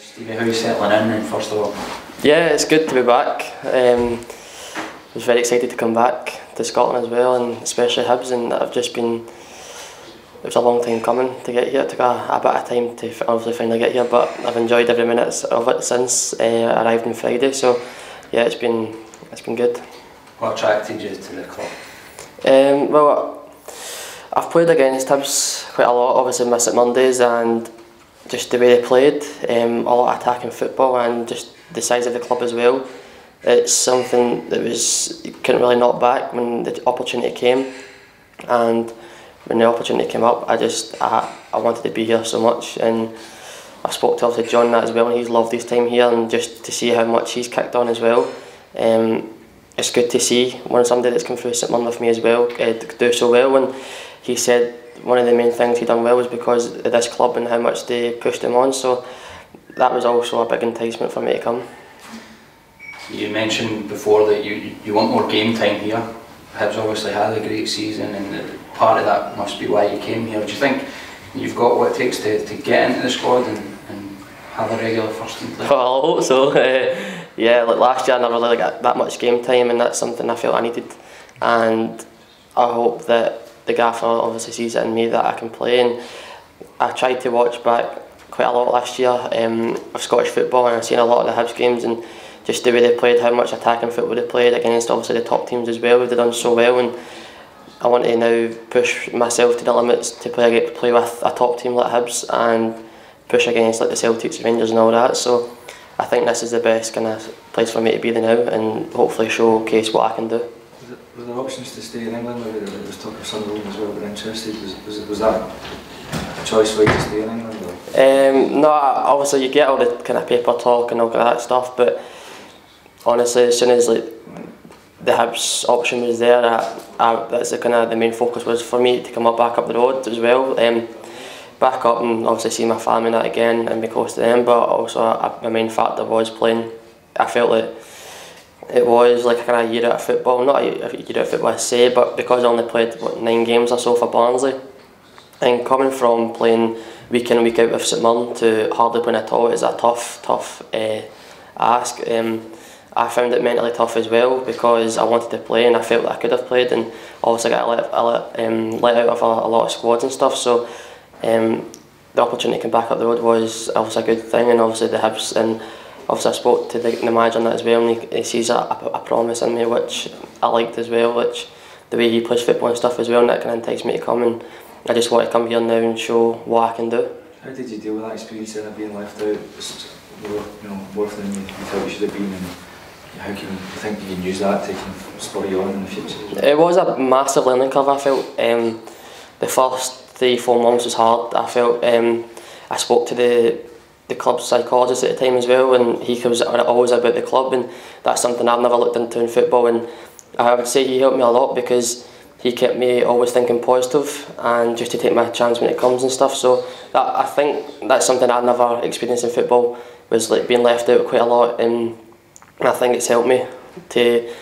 Stevie, how are you settling in then, first of all? Yeah, it's good to be back. I was very excited to come back to Scotland as well, and especially Hibs, and I've just been, it was a long time coming to get here. It took a bit of time to obviously finally get here, but I've enjoyed every minute of it since I arrived on Friday, so yeah, it's been good. What attracted you to the club? Well, I've played against Hibs quite a lot, obviously miss it Mondays, and just the way they played, a lot of attacking football, and just the size of the club as well. It's something that you couldn't really knock back when the opportunity came, and when the opportunity came up, I wanted to be here so much, and I spoke to obviously John that as well, and he's loved his time here, and just to see how much he's kicked on as well. It's good to see when somebody that's come through St Mirren with me as well do so well, and he said one of the main things he done well was because of this club and how much they pushed him on, so that was also a big enticement for me to come. You mentioned before that you want more game time here. Hibs obviously had a great season, and part of that must be why you came here. Do you think you've got what it takes to get into the squad and have a regular first team play? Well, I hope so. Yeah, like last year I never really got that much game time, and that's something I felt I needed, and I hope that the gaffer obviously sees it in me that I can play. And I tried to watch back quite a lot last year of Scottish football, and I've seen a lot of the Hibs games, and just the way they played, how much attacking football they played against obviously the top teams as well. They've done so well, and I want to now push myself to the limits to play with a top team like Hibs and push against like the Celtics, Rangers and all that. So I think this is the best kind of place for me to be there now, and hopefully showcase what I can do. Were there options to stay in England? Maybe there was talk of Sunderland as well, but interested. Was that a choice for you to stay in England? No, obviously you get all the kind of paper talk and all that stuff, but honestly, as soon as like the Hibs option was there, that's the main focus was for me to come back up the road as well. Back up and obviously see my family and that again and be close to them, but also my main factor was playing. I felt like it was like a kind of year out of football, not a year out of football I say, but because I only played 9 games or so for Barnsley, and coming from playing week in and week out with St Mirren to hardly playing at all is a tough ask. I found it mentally tough as well because I wanted to play and I felt that I could have played, and obviously got let out of a lot of squads and stuff, so the opportunity to come back up the road was obviously a good thing, and obviously the Hibs, and obviously I spoke to the manager on that as well, and he sees a promise in me, which I liked as well, which the way he plays football and stuff as well, and that can entice me to come, and I just want to come here now and show what I can do. How did you deal with that experience of being left out? More than you thought you should have been, and how can you think you can use that to kind of spur you on in the future? It was a massive learning curve, I felt. The first 3-4 months was hard. I felt I spoke to the club psychologist at the time as well, and he was always about the club, and that's something I've never looked into in football, and I would say he helped me a lot because he kept me always thinking positive and just to take my chance when it comes and stuff. So I think that's something I've never experienced in football, was like being left out quite a lot, and I think it's helped me to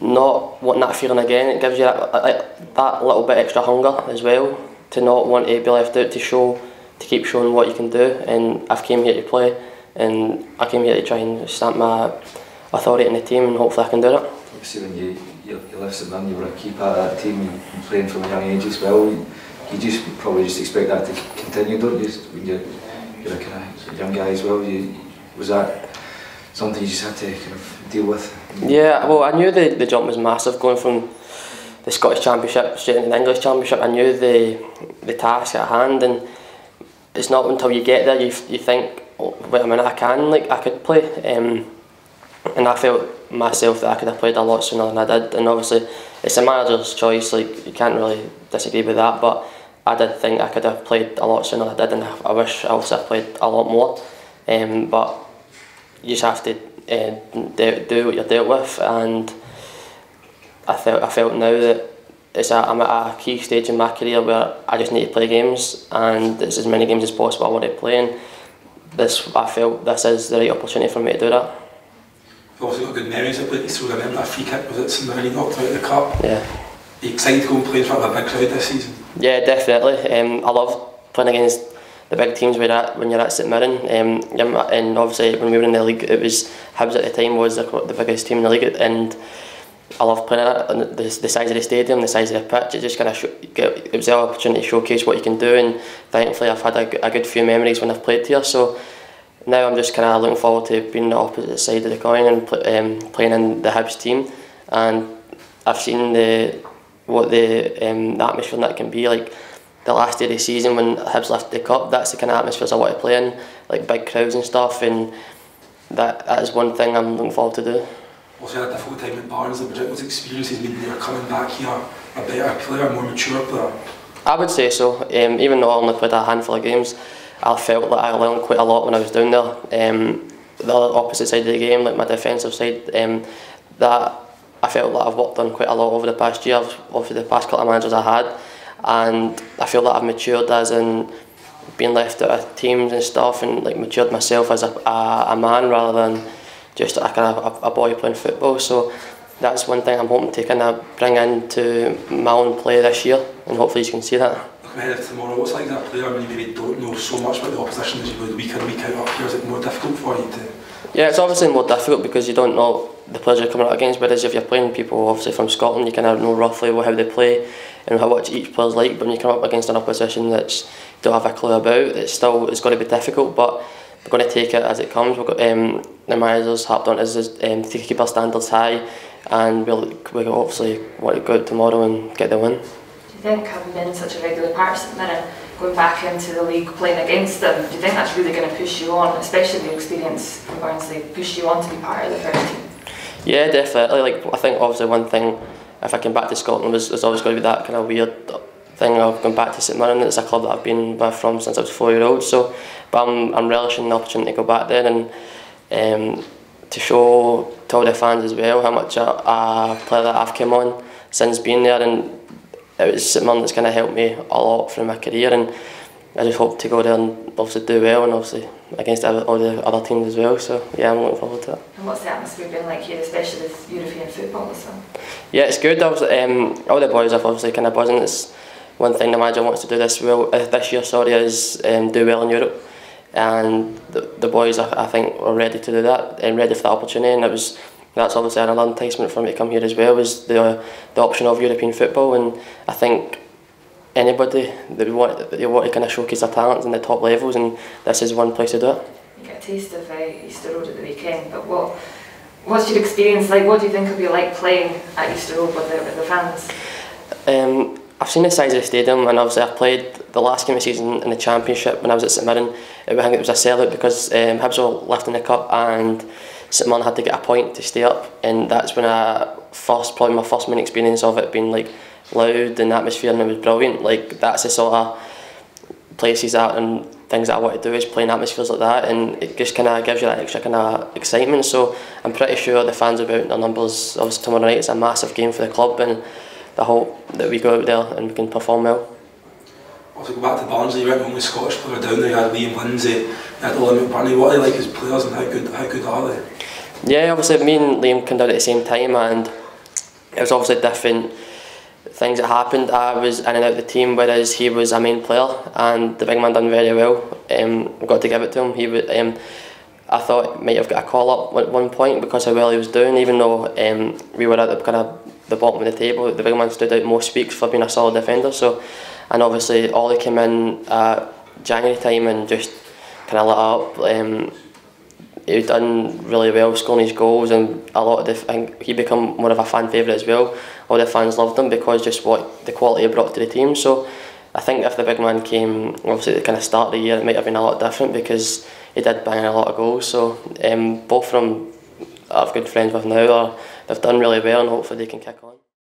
not want that feeling again. It gives you that little bit extra hunger as well, to not want to be left out, to keep showing what you can do. And I've came here to play, and I came here to try and stamp my authority in the team, and hopefully I can do it. Obviously when you left St Mirren, you were a key part of that team and playing from a young age as well. You probably expect that to continue, don't you? When you're a kind of young guy as well, was that something you just had to kind of deal with? Yeah, well, I knew the jump was massive, going from the Scottish Championship straight into the English Championship. I knew the task at hand, and it's not until you get there you think, oh, wait a minute, I could play, and I felt myself that I could have played a lot sooner than I did, and obviously it's a manager's choice, like you can't really disagree with that, but I did think I could have played a lot sooner than I did, and I wish obviously I played a lot more, but you just have to do what you're dealt with, and I felt now that I'm at a key stage in my career where I just need to play games, and it's as many games as possible I want to play, and I felt this is the right opportunity for me to do that. You've obviously got good memories of it. You still remember that free kick, was it St Mirren knocked out of the cup? Yeah. Are you excited to go and play in front of a big crowd this season? Yeah, definitely. I love playing against the big teams when you're at St Mirren. And obviously when we were in the league, it was Hibs at the time was the biggest team in the league, and I love playing at it. And the size of the stadium, the size of the pitch, it just kind of it was the opportunity to showcase what you can do. And thankfully, I've had a good few memories when I've played here. So now I'm just kind of looking forward to being the opposite side of the coin and playing in the Hibs team. And I've seen what the atmosphere that can be like. The last day of the season when Hibs lifted the cup, that's the kind of atmospheres I want to play in, like big crowds and stuff, and that is one thing I'm looking forward to do. Also had a difficult time at Barnsley, but what experiences mean you're coming back here a better player, a more mature player? I would say so. Even though I only played a handful of games, I felt like I learned quite a lot when I was down there. The opposite side of the game, like my defensive side, that I felt like I've worked on quite a lot over the past year, obviously the past couple of managers I had. And I feel that I've matured as in being left out of teams and stuff, and like matured myself as a man rather than just a kind of a boy playing football. So that's one thing I'm hoping to kind of bring into my own play this year, and hopefully you can see that. Looking ahead of tomorrow, what's like that player when you maybe don't know so much about the opposition as you would week in, week out up here? Is it more difficult for you to? Yeah, it's obviously more difficult because you don't know the players you're coming up against, whereas if you're playing people obviously from Scotland, you kind of know roughly how they play and what each player's like. But when you come up against an opposition that you don't have a clue about, it's going to be difficult, but we're going to take it as it comes. We've got the managers harped on us to keep our standards high, and we obviously want to go out tomorrow and get the win. Do you think having been such a regular part of St Mirren, going back into the league, playing against them, do you think that's really going to push you on, especially the experience from Barnsley, push you on to be part of the first team? Yeah, definitely. Like, I think obviously one thing, if I came back to Scotland, there's always going to be that kind of weird thing of going back to St Mirren. It's a club that I've been with from since I was 4-year-old. So, but I'm relishing the opportunity to go back there and to show to all the fans as well how much a player that I've come on since being there. And it was St Mirren that's kind of helped me a lot through my career, and I just hope to go there and obviously do well, and obviously against all the other teams as well. So yeah, I'm looking forward to it. And what's the atmosphere been like here, especially with European football as well? Yeah, it's good. All the boys have obviously kind of buzzing. It's one thing the manager wants to do this year. Is do well in Europe, and the boys I think are ready to do that and ready for the opportunity. And that's obviously another enticement for me to come here as well, is the option of European football. And I think anybody that want to kind of showcase their talents in the top levels, and this is one place to do it. You get a taste of Easter Road at the weekend, but what's your experience like? What do you think it'll be like playing at Easter Road with the fans? I've seen the size of the stadium, and obviously I played the last game of the season in the Championship when I was at St Mirren. I think it was a sellout because Hibs were lifting the cup and St Mirren had to get a point to stay up, and that's when probably my first main experience of it being like loud and atmosphere, and it was brilliant. Like, that's the sort of places and things that I want to do, is playing atmospheres like that, and it just kind of gives you that extra kind of excitement. So I'm pretty sure the fans will be out in their numbers. Obviously tomorrow night it's a massive game for the club, and I hope that we go out there and we can perform well. Also, go back to Barnsley, you weren't the only Scottish player down there. You had Liam Lindsay, you had Ollie McBurney. What are they like as players, and how good are they? Yeah, obviously me and Liam came down at the same time, and it was obviously different things that happened. I was in and out of the team, whereas he was a main player, and the big man done very well. I've got to give it to him. He was, I thought he might have got a call up at one point because how well he was doing, even though we were at the bottom of the table. The big man stood out most weeks for being a solid defender. So, and obviously Ollie came in January time and just kind of lit up. He done really well, scoring his goals, and I think he become more of a fan favourite as well. All the fans loved him because just what the quality he brought to the team. So I think if the big man came obviously at the kind of start of the year, it might have been a lot different because he did bang in a lot of goals. So both of them I've good friends with now, they've done really well, and hopefully they can kick on.